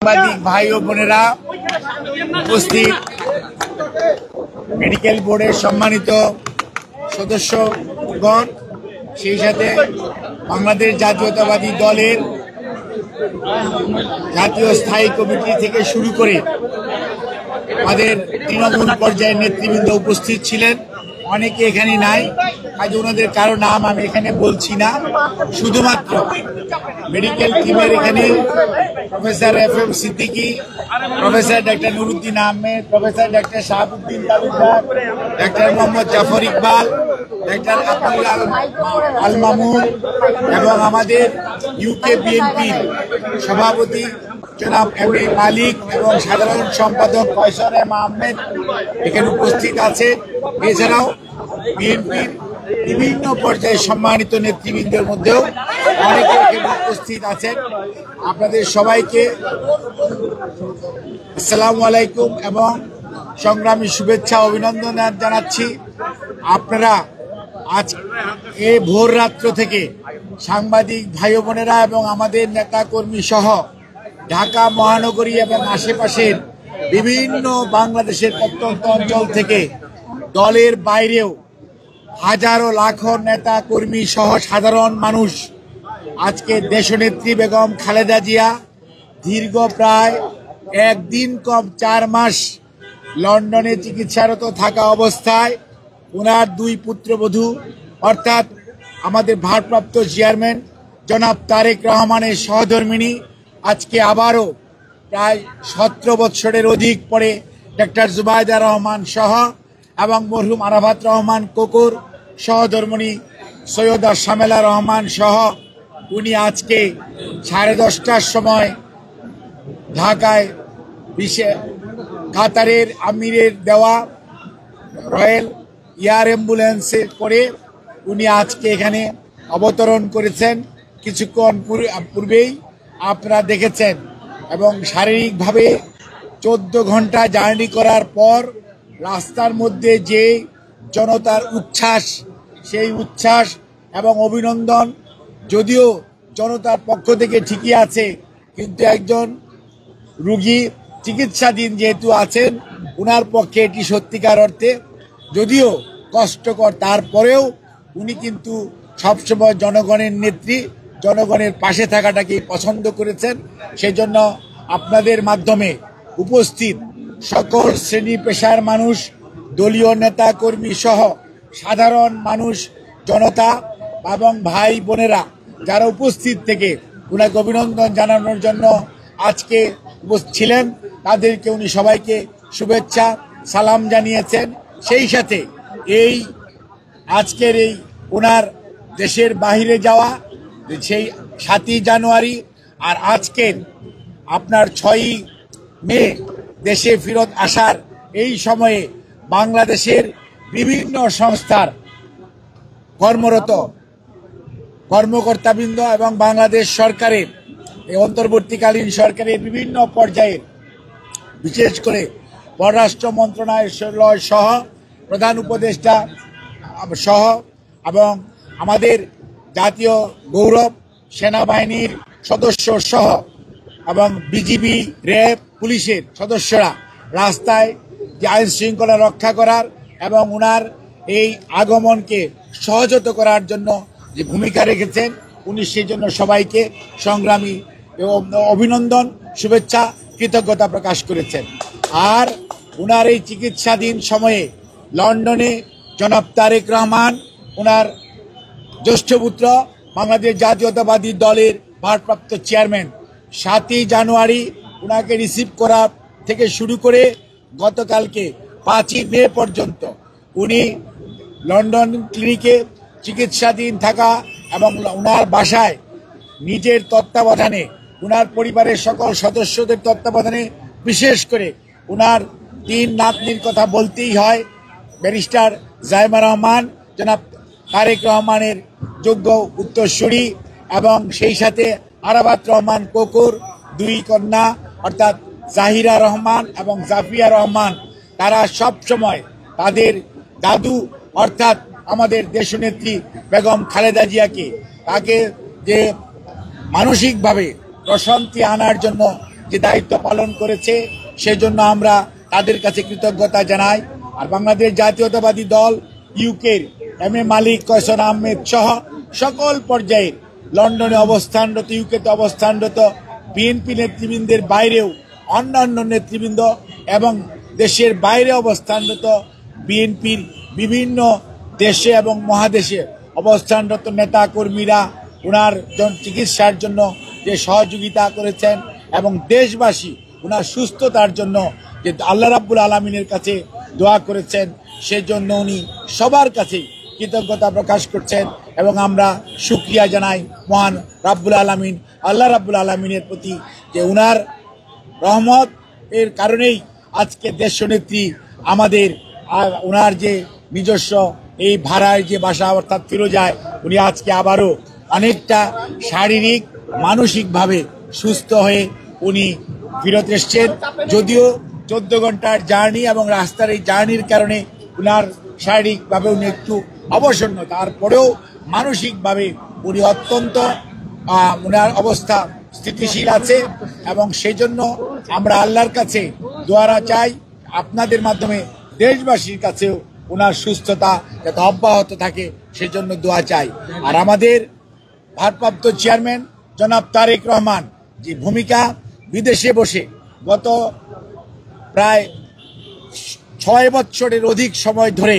সাংবাদিক ভাই ও বোনেরা, উপস্থিত মেডিকেল বোর্ডের সম্মানিত সদস্যগণ, সেই সাথে বাংলাদেশ জাতীয়তাবাদী দলের জাতীয় স্থায়ী কমিটি থেকে শুরু করে আমাদের তৃণমূল পর্যায়ের নেতৃবৃন্দ উপস্থিত ছিলেন। অনেকে এখানে নাই, আজ ওনাদের কারো নাম আমি এখানে বলছি না। শুধুমাত্র মেডিকেল টিমের এখানে professor FM Siddiqui, professor doctor Nuruddin Ahmed, professor doctor Shahabuddin Talukdar, doctor Mohammad Jafar Iqbal, doctor Abdul Al Mamun এবং আমাদের ইউকে বিএনপির সভাপতি জনাব MA মালিক এবং সাধারণ সম্পাদক ফয়সাল আহমেদ এখানে উপস্থিত আছে। এছাড়াও বিএনপির বিভিন্ন পর্যায়ে সম্মানিত নেতৃবৃন্দের মধ্যেও অনেকে এখানে উপস্থিত আছেন। আপনাদের সবাইকে আসসালামু আলাইকুম এবং সংগ্রামী শুভেচ্ছা অভিনন্দন জানাচ্ছি। আপনারা আজ এই ভোর রাত্র থেকে সাংবাদিক ভাই বোনেরা এবং আমাদের নেতা কর্মী সহ ঢাকা মহানগরী এবং আশেপাশের বিভিন্ন বাংলাদেশের প্রত্যন্ত অঞ্চল থেকে দলের বাইরেও হাজারো লাখো নেতা কর্মী সহ সাধারণ মানুষ আজকে দেশনেত্রী বেগম খালেদা জিয়া দীর্ঘ প্রায় একদিন কম 4 মাস লন্ডনে চিকিৎসারত থাকা অবস্থায় ওনার 2 পুত্রবধূ অর্থাৎ আমাদের ভারপ্রাপ্ত চেয়ারম্যান জনাব তারেক রহমানের সহধর্মিণী আজকে আবারও প্রায় 17 বছরের অধিক পরে ডক্টর জুবাইদা রহমান সহ এবং মরহুম আরাফাত রহমান কোকুর সহধর্মিণী সৈয়দা শামেলা রহমান সহ উনি আজকে 10:30টার সময় ঢাকায় কাতারের আমিরের দেওয়া রয়্যাল এয়ার অ্যাম্বুলেন্সে করে উনি আজকে এখানে অবতরণ করেছেন। কিছুক্ষণ পূর্বেই আপনারা দেখেছেন এবং শারীরিকভাবে 14 ঘন্টা জার্নি করার পর রাস্তার মধ্যে যে জনতার উচ্ছ্বাস, সেই উচ্ছ্বাস এবং অভিনন্দন, যদিও জনতার পক্ষ থেকে ঠিকই আছে, কিন্তু একজন রুগী চিকিৎসাধীন যেহেতু আছেন উনার পক্ষে এটি সত্যিকার অর্থে যদিও কষ্টকর, তারপরেও উনি কিন্তু সবসময় জনগণের নেত্রী, জনগণের পাশে থাকাটাকেই পছন্দ করেছেন। সেজন্য আপনাদের মাধ্যমে উপস্থিত সকল শ্রেণী পেশার মানুষ, দলীয় নেতা কর্মী সহ সাধারণ মানুষ, জনতা এবং ভাই বোনেরা যারা উপস্থিত থেকে উনাকে অভিনন্দন জানানোর জন্য আজকে ছিলেন, তাদেরকে উনি সবাইকে শুভেচ্ছা সালাম জানিয়েছেন। সেই সাথে এই আজকের এই ওনার দেশের বাহিরে যাওয়া সেই 7ই জানুয়ারি আর আজকের আপনার 6ই মে দেশে ফেরত আসার এই সময়ে বাংলাদেশের বিভিন্ন সংস্থার কর্মরত কর্মকর্তাবৃন্দ এবং বাংলাদেশ সরকারের অন্তর্বর্তীকালীন সরকারের বিভিন্ন পর্যায়ের বিশেষ করে পররাষ্ট্র মন্ত্রণালয় সহ প্রধান উপদেষ্টা সহ এবং আমাদের জাতীয় গৌরব সেনাবাহিনীর সদস্য সহ এবং বিজিবি, র্যাব, পুলিশের সদস্যরা রাস্তায় যে আইন শৃঙ্খলা রক্ষা করার এবং ওনার এই আগমনকে সহজত করার জন্য যে ভূমিকা রেখেছেন উনি সেই জন্য সবাইকে সংগ্রামী এবং অভিনন্দন, শুভেচ্ছা, কৃতজ্ঞতা প্রকাশ করেছেন। আর ওনার এই চিকিৎসাধীন সময়ে লন্ডনে জনাব তারেক রহমান ওনার জ্যেষ্ঠ পুত্র বাংলাদেশ জাতীয়তাবাদী দলের ভারপ্রাপ্ত চেয়ারম্যান 7ই জানুয়ারি ওনাকে রিসিভ করা থেকে শুরু করে গতকালকে 5ই মে পর্যন্ত উনি লন্ডন ক্লিনিকে চিকিৎসাধীন থাকা এবং ওনার বাসায় নিজের তত্ত্বাবধানে ওনার পরিবারের সকল সদস্যদের তত্ত্বাবধানে বিশেষ করে ওনার 3 নাতনির কথা বলতেই হয়, ব্যারিস্টার জাইমা রহমান, জনাব তারেক রহমানের যোগ্য উত্তরসূরি এবং সেই সাথে আরাফাত রহমান কোকুর 2 কন্যা অর্থাৎ জাহিরা রহমান এবং জাফিয়া রহমান। তারা সব সময় তাদের দাদু অর্থাৎ আমাদের দেশনেত্রী বেগম খালেদা জিয়াকে তাকে যে মানসিকভাবে প্রশান্তি আনার জন্য যে দায়িত্ব পালন করেছে সেজন্য আমরা তাদের কাছে কৃতজ্ঞতা জানাই। আর বাংলাদেশ জাতীয়তাবাদী দল ইউকের এম.এ. মালিক, কয়সর আহমেদ সহ সকল পর্যায়ের লন্ডনে অবস্থানরত, ইউকেতে অবস্থানরত বিএনপি নেতৃবৃন্দের বাইরেও অন্যান্য নেতৃবৃন্দ এবং দেশের বাইরে অবস্থানরত বিএনপির বিভিন্ন দেশে এবং মহাদেশে অবস্থানরত নেতা কর্মীরা ওনার চিকিৎসার জন্য যে সহযোগিতা করেছেন এবং দেশবাসী ওনার সুস্থতার জন্য যে আল্লাহ রাব্বুল আলামিনের কাছে দোয়া করেছেন, সেজন্য উনি সবার কাছে কৃতজ্ঞতা প্রকাশ করছেন এবং আমরা শুকরিয়া জানাই মহান রাব্বুল আলামিন, আল্লাহ রাব্বুল আলামিনের প্রতি যে উনার রহমত এর কারণেই আজকে দেশনেত্রী আমাদের ওনার যে নিজস্ব এই ভাড়ায় যে বাসা অর্থাৎ ফিরোজায় উনি আজকে আবারও অনেকটা শারীরিক মানসিকভাবে সুস্থ হয়ে উনি ফিরত এসছেন। যদিও 14 ঘন্টার জার্নি এবং রাস্তার এই জার্নির কারণে উনার শারীরিকভাবে উনি একটু অবসন্ন, তারপরেও মানসিকভাবে উনি অত্যন্ত উনার অবস্থা স্থিতিশীল আছে এবং সেই জন্য আমরা আল্লাহর কাছে দোয়া চাই, আপনাদের মাধ্যমে দেশবাসীর কাছেও ওনার সুস্থতা যাতে অব্যাহত থাকে সেজন্য দোয়া চাই। আর আমাদের ভারপ্রাপ্ত চেয়ারম্যান জনাব তারেক রহমান যে ভূমিকা বিদেশে বসে গত প্রায় 6 বছরের অধিক সময় ধরে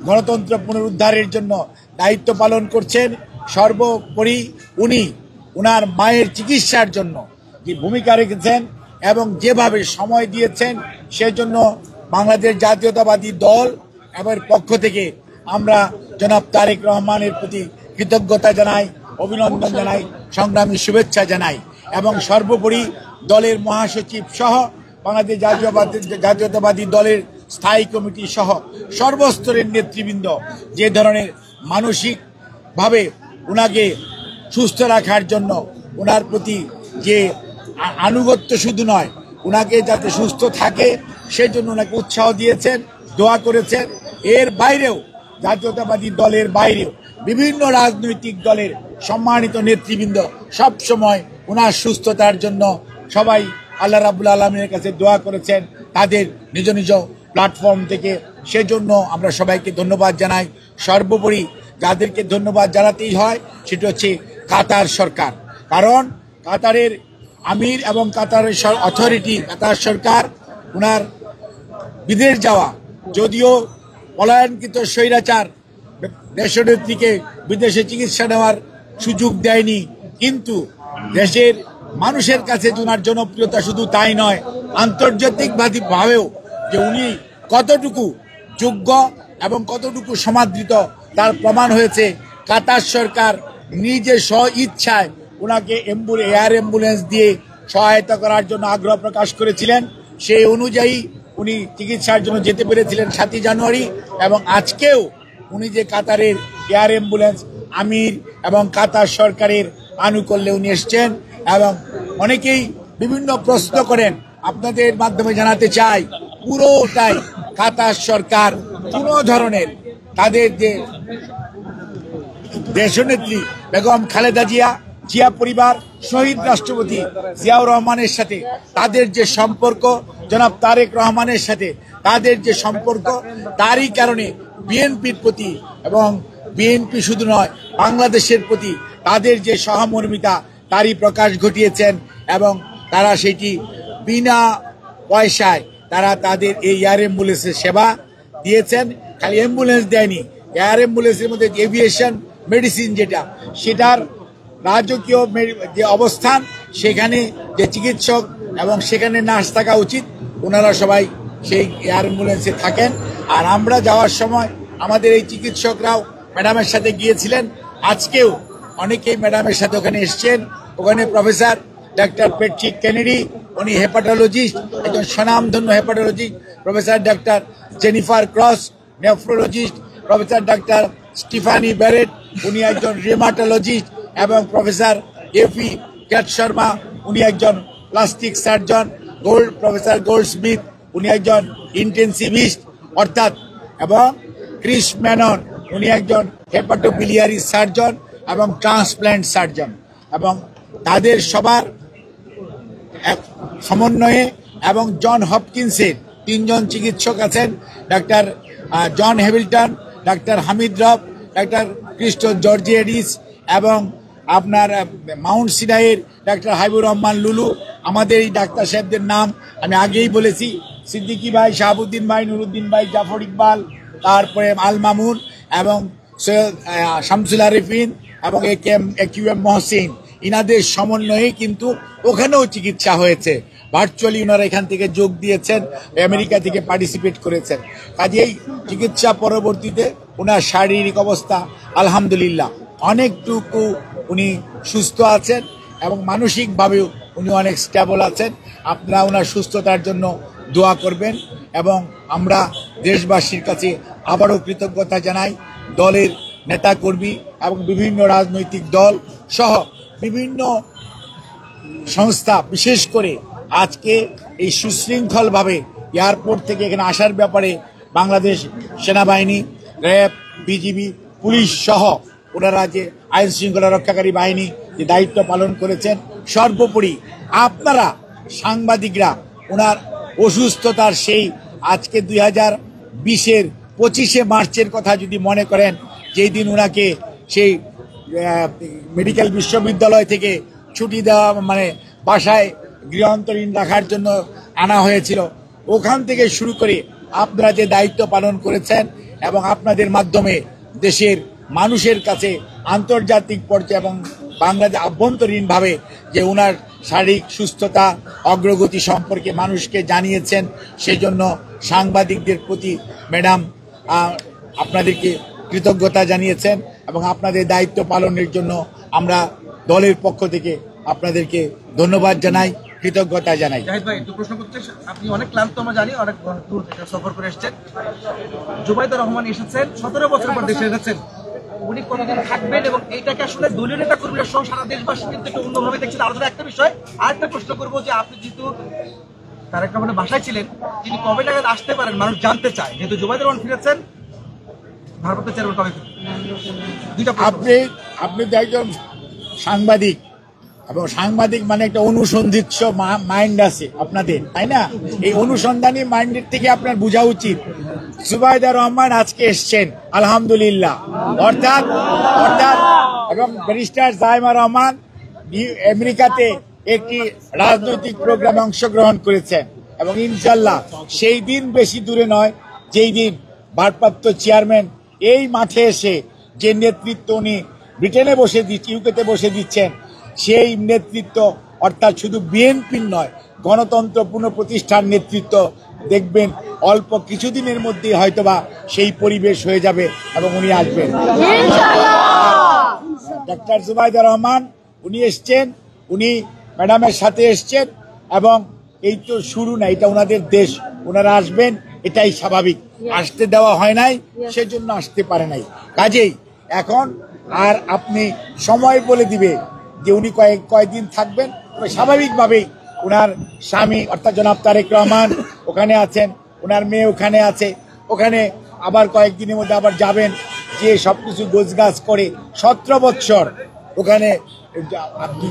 গণতন্ত্র পুনরুদ্ধারের জন্য দায়িত্ব পালন করছেন, সর্বোপরি উনি ওনার মায়ের চিকিৎসার জন্য যে ভূমিকা রেখেছেন এবং যেভাবে সময় দিয়েছেন সেজন্য বাংলাদেশ জাতীয়তাবাদী দল এবং পক্ষ থেকে আমরা জনাব তারেক রহমানের প্রতি কৃতজ্ঞতা জানাই, অভিনন্দন জানাই, সংগ্রামী শুভেচ্ছা জানাই এবং সর্বোপরি দলের মহাসচিব সহ বাংলাদেশ জাতীয়তাবাদী দলের স্থায়ী কমিটি সহ সর্বস্তরের নেতৃবৃন্দ যে ধরনের মানসিকভাবে ওনাকে সুস্থ রাখার জন্য ওনার প্রতি যে আনুগত্য শুধু নয়, ওনাকে যাতে সুস্থ থাকে সেই জন্য ওনাকে উৎসাহ দিয়েছেন, দোয়া করেছেন। এর বাইরেও জাতীয়তাবাদী দলের বাইরেও বিভিন্ন রাজনৈতিক দলের সম্মানিত নেতৃবৃন্দ সব সময় ওনার সুস্থতার জন্য সবাই আল্লাহ রাব্বুল আলামিনের কাছে দোয়া করেছেন তাদের নিজ নিজ প্ল্যাটফর্ম থেকে, সেজন্য আমরা সবাইকে ধন্যবাদ জানাই। সর্বোপরি যাদেরকে ধন্যবাদ জানাতেই হয় সেটা হচ্ছে কাতার সরকার, কারণ কাতারের আমির এবং কাতারের অথরিটি, কাতার সরকার ওনার বিদেশ যাওয়া, যদিও পলায়নকৃত স্বৈরাচার দেশনেত্রীকে বিদেশে চিকিৎসা নেওয়ার সুযোগ দেয়নি, কিন্তু দেশের মানুষের কাছে ওনার জনপ্রিয়তা শুধু তাই নয়, আন্তর্জাতিকভাবেও যে উনি কতটুকু যোগ্য এবং কতটুকু সমাদৃত তার প্রমাণ হয়েছে। কাতার সরকার নিজে স্ব ইচ্ছায় ওনাকে এয়ার অ্যাম্বুলেন্স দিয়ে সহায়তা করার জন্য আগ্রহ প্রকাশ করেছিলেন, সেই অনুযায়ী উনি চিকিৎসার জন্য যেতে পেরেছিলেন 7 জানুয়ারি এবং আজকেও উনি যে কাতারের এয়ার অ্যাম্বুলেন্স আমির এবং কাতার সরকারের আনুকূল্যে উনি এসছেন। এবং অনেকেই বিভিন্ন প্রশ্ন করেন, আপনাদের মাধ্যমে জানাতে চাই পুরোটাই কাতার সরকার কোনো ধরনের তাদের যে দেশনেত্রী বেগম খালেদা জিয়া পরিবার, শহীদ রাষ্ট্রপতি জিয়াউর রহমানের সাথে তাদের যে সম্পর্ক, জনাব তারেক রহমানের সাথে তাদের যে সম্পর্ক, তারই কারণে বিএনপির প্রতি এবং বিএনপি শুধু নয় বাংলাদেশের প্রতি তাদের যে সহমর্মিতা তারই প্রকাশ ঘটিয়েছেন এবং তারা সেটি বিনা পয়সায় তারা তাদের এই এয়ার অ্যাম্বুলেন্সের সেবা দিয়েছেন। খালি অ্যাম্বুলেন্স দেয়নি, এয়ার অ্যাম্বুলেন্সের মধ্যে এভিয়েশন মেডিসিন যেটা, সেটার রাজকীয় যে অবস্থান, সেখানে যে চিকিৎসক এবং সেখানে নার্স থাকা উচিত, ওনারা সবাই সেই এয়ার অ্যাম্বুলেন্সে থাকেন। আর আমরা যাওয়ার সময় আমাদের এই চিকিৎসকরাও ম্যাডামের সাথে গিয়েছিলেন, আজকেও অনেকেই ম্যাডামের সাথে ওখানে এসছেন। ওখানে প্রফেসর ডাক্তার প্যাট্রিক কেনেডি, উনি হেপাটোলজিস্ট, একজন স্বনামধন্য hepatologist, professor doctor Jennifer cross nephrologist, professor doctor Stephanie Barrett, উনি একজন রিমাটোলজিস্ট, এবং প্রফেসর এফি ক্যাট শর্মা, উনি একজন plastic surgeon, professor gold Smith, উনি একজন ইন্টেন্সিভিস্ট অর্থাৎ, এবং ক্রিস ম্যানন, উনি একজন হেপাটোবিলিয়ারি সার্জন এবং ট্রান্সপ্ল্যান্ট সার্জন। এবং তাদের সবার সমন্বয়ে এবং জন হপকিন্সের 3 জন চিকিৎসক আছেন, doctor John Hamilton, doctor Hamid Rab, doctor Christos Georgiadis এবং আপনার মাউন্ট সিনাইয়ের ডাক্তার হাবিবুর রহমান লুলু। আমাদের এই ডাক্তার সাহেবদের নাম আমি আগেই বলেছি, সিদ্দিকী ভাই, শাহাবুদ্দিন ভাই, নুরুদ্দিন ভাই, জাফর ইকবাল, তারপরে আল মামুন এবং সৈয়দ শামসুল আরিফিন এবং একিউএম মহসিন, ইনাদের সমন্বয়ে কিন্তু ওখানেও চিকিৎসা হয়েছে। ভার্চুয়ালি ওনারা এখান থেকে যোগ দিয়েছেন, আমেরিকা থেকে পার্টিসিপেট করেছেন। কাজেই চিকিৎসা পরবর্তীতে ওনার শারীরিক অবস্থা আলহামদুলিল্লাহ অনেকটুকু উনি সুস্থ আছেন এবং মানসিকভাবেও উনি অনেক স্টেবল আছেন। আপনারা ওনার সুস্থতার জন্য দোয়া করবেন এবং আমরা দেশবাসীর কাছে আবারও কৃতজ্ঞতা জানাই। দলের নেতাকর্মী এবং বিভিন্ন রাজনৈতিক দল সহ বিভিন্ন সংস্থা বিশেষ করে আজকে এই সুশৃঙ্খলভাবে এয়ারপোর্ট থেকে এখানে আসার ব্যাপারে বাংলাদেশ সেনাবাহিনী, র্যাব, বিজিবি, পুলিশ সহ ওনারা যে আইন শৃঙ্খলা রক্ষাকারী বাহিনী যে দায়িত্ব পালন করেছেন, সর্বোপরি আপনারা সাংবাদিকরা ওনার অসুস্থতার সেই আজকে 2020-এর 25শে মার্চের কথা যদি মনে করেন, যেই দিন ওনাকে সেই মেডিকেল বিশ্ববিদ্যালয় থেকে ছুটি দেওয়া মানে বাসায় গৃহান্তরীণ রাখার জন্য আনা হয়েছিল, ওখান থেকে শুরু করে আপনারা যে দায়িত্ব পালন করেছেন এবং আপনাদের মাধ্যমে দেশের মানুষের কাছে আন্তর্জাতিক পর্যায়ে এবং বাংলাদেশ আভ্যন্তরীণভাবে যে ওনার শারীরিক সুস্থতা অগ্রগতি সম্পর্কে মানুষকে জানিয়েছেন, সেজন্য সাংবাদিকদের প্রতি ম্যাডাম আপনাদেরকে কৃতজ্ঞতা জানিয়েছেন এবং আপনাদের দায়িত্ব পালনের জন্য আমরা দলের পক্ষ থেকে আপনাদেরকে ধন্যবাদ জানাই, কৃতজ্ঞতা জানাই। জাহিদ ভাই, একটু প্রশ্ন করতে, আপনি অনেক ক্লান্ত আমরা জানি, অনেক দূর থেকে সফর করে এসেছেন। জুবাইদুর রহমান এসেছেন 17 বছর পর দেশে এসেছেন, উনি কতদিন থাকবেন এবং এইটাকে আসলে দলীয় নেতা কর্মীরা সহ সারা দেশবাসী কিন্তু একটু অন্যভাবে দেখছেন। আলোচনা একটা বিষয়। আরেকটা প্রশ্ন করবো যে আপনি যেহেতু তারেক রহমানের বাসায় ছিলেন, তিনি কবে নাগাদ আসতে পারেন মানুষ জানতে চায়, যেহেতু জুবাইদুর রহমান ফিরেছেন, ভারপ্রাপ্ত চেয়ারম্যান কবে ফিরবেন? আপনি তো একজন সাংবাদিক এবং সাংবাদিক মানে একটা অনুসন্ধিৎস মাইন্ড আছে আপনাদের, তাই না? এই অনুসন্ধানী মাইন্ডের থেকে আপনার বোঝা উচিত জুবাইদুর রহমান আজকে এসছেন আলহামদুলিল্লাহ, অর্থাৎ এবং ব্যারিস্টার জাইমা রহমান আমেরিকাতে একটি রাজনৈতিক প্রোগ্রামে অংশগ্রহণ করেছেন এবং ইনশাল্লাহ সেই দিন বেশি দূরে নয় যেই দিন ভারপ্রাপ্ত চেয়ারম্যান এই মাঠে এসে যে নেতৃত্ব উনি ব্রিটেনে বসে দিচ্ছেন, ইউকেতে বসে দিচ্ছেন, সেই নেতৃত্ব অর্থাৎ শুধু বিএনপির নয়, গণতন্ত্র পুনঃপ্রতিষ্ঠার নেতৃত্ব দেখবেন অল্প কিছুদিনের মধ্যেই হয়তোবা সেই পরিবেশ হয়ে যাবে এবং উনি আসবেন। ডাক্তার জুবাইদুর রহমান উনি এসছেন, উনি ম্যাডামের সাথে এসছেন এবং এই তো শুরু না, এটা ওনাদের দেশ, ওনারা আসবেন, এটাই স্বাভাবিক। আসতে দেওয়া হয় নাই, সেজন্য আসতে পারে নাই। কাজেই এখন আর আপনি সময় বলে দিবে যে উনি কয়েকদিন থাকবেন, তবে স্বাভাবিকভাবেই ওনার স্বামী অর্থাৎ জনাব তারেক রহমান ওখানে আছেন, ওনার মেয়ে ওখানে আছে, ওখানে আবার কয়েকদিনের মধ্যে আবার যাবেন, যে সবকিছু গোছগাছ করে 17 বৎসর ওখানে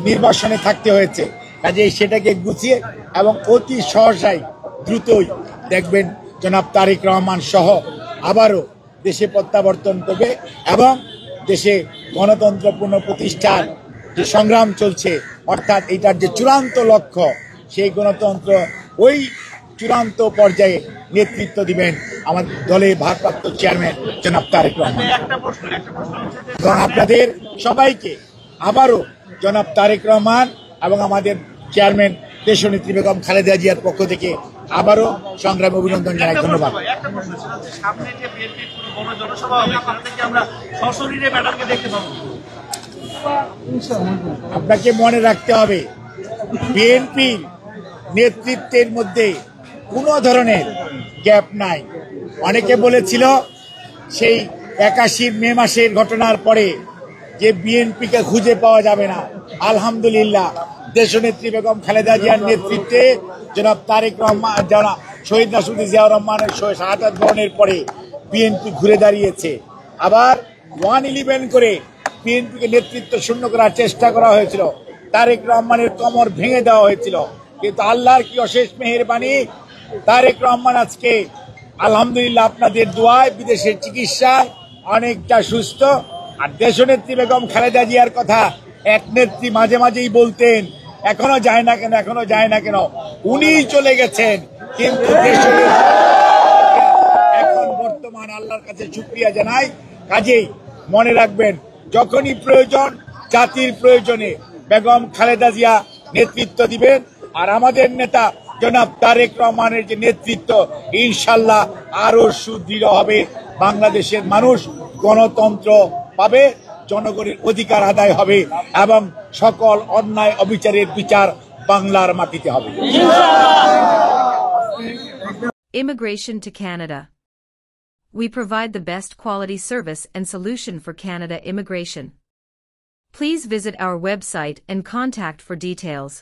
নির্বাসনে থাকতে হয়েছে। কাজেই সেটাকে গুছিয়ে এবং অতি সহসাই দ্রুতই দেখবেন জনাব তারেক রহমান সহ আবারও দেশে প্রত্যাবর্তন করবে এবং দেশে গণতন্ত্র পুনঃপ্রতিষ্ঠার যে সংগ্রাম চলছে, অর্থাৎ এটার যে চূড়ান্ত লক্ষ্য, সেই গণতন্ত্র ওই চূড়ান্ত পর্যায়ে নেতৃত্ব দিবেন আমাদের দলের ভারপ্রাপ্ত চেয়ারম্যান জনাব তারেক রহমান। এবং আপনাদের সবাইকে আবারও জনাব তারেক রহমান এবং আমাদের চেয়ারম্যান দেশনেত্রী বেগম খালেদা জিয়ার পক্ষ থেকে আবারও সংগ্রামী অভিনন্দন জানাই। ধন্যবাদ। আপনাকে মনে রাখতে হবে, বিএনপির নেতৃত্বের মধ্যে কোনো ধরনের গ্যাপ নাই। অনেকে বলেছিল সেই 81 মে মাসের ঘটনার পরে যে বিএনপিকে খুঁজে পাওয়া যাবে না। আলহামদুলিল্লাহ, দেশনেত্রী বেগম খালেদা জিয়ার নেতৃত্বে জনাব তারেক রহমান, জনাব শহীদ রাষ্ট্রপতি জিয়াউর রহমানের শাহাদাত বরণের পরে বিএনপি ঘুরে দাঁড়িয়েছে। আবার 111 করে বিএনপিকে নেতৃত্ব শূন্য করার চেষ্টা করা হয়েছিল, তারেক রহমানের কোমর ভেঙে দেওয়া হয়েছিল, কিন্তু আল্লাহর কি অশেষ মেহেরবানি, তারেক রহমান আজকে আলহামদুলিল্লাহ আপনাদের দোয়ায় বিদেশের চিকিৎসায় অনেকটা সুস্থ। আর দেশনেত্রী বেগম খালেদা জিয়ার কথা এক নেত্রী মাঝে মাঝেই বলতেন, এখনো যায় না কেন, এখনো যায় না কেন। উনিই চলে গেছেন, কিন্তু দেশের এখন বর্তমান আল্লাহর কাছে শুকরিয়া জানাই। কাজেই মনে রাখবেন, যখনই প্রয়োজন, জাতির প্রয়োজনে বেগম খালেদা জিয়া নেতৃত্ব দিবেন। আর আমাদের নেতা জনাব তারেক রহমানের যে নেতৃত্ব, ইনশাল্লাহ আরো সুদৃঢ় হবে। বাংলাদেশের মানুষ গণতন্ত্র পাবে, জনগণের অধিকার আদায় হবে এবং সকল অন্যায় অবিচারের বিচার বাংলার মাটিতে হবে। Immigration to Canada. We provide the best quality service and solution for Canada immigration. Please visit our website and contact for details.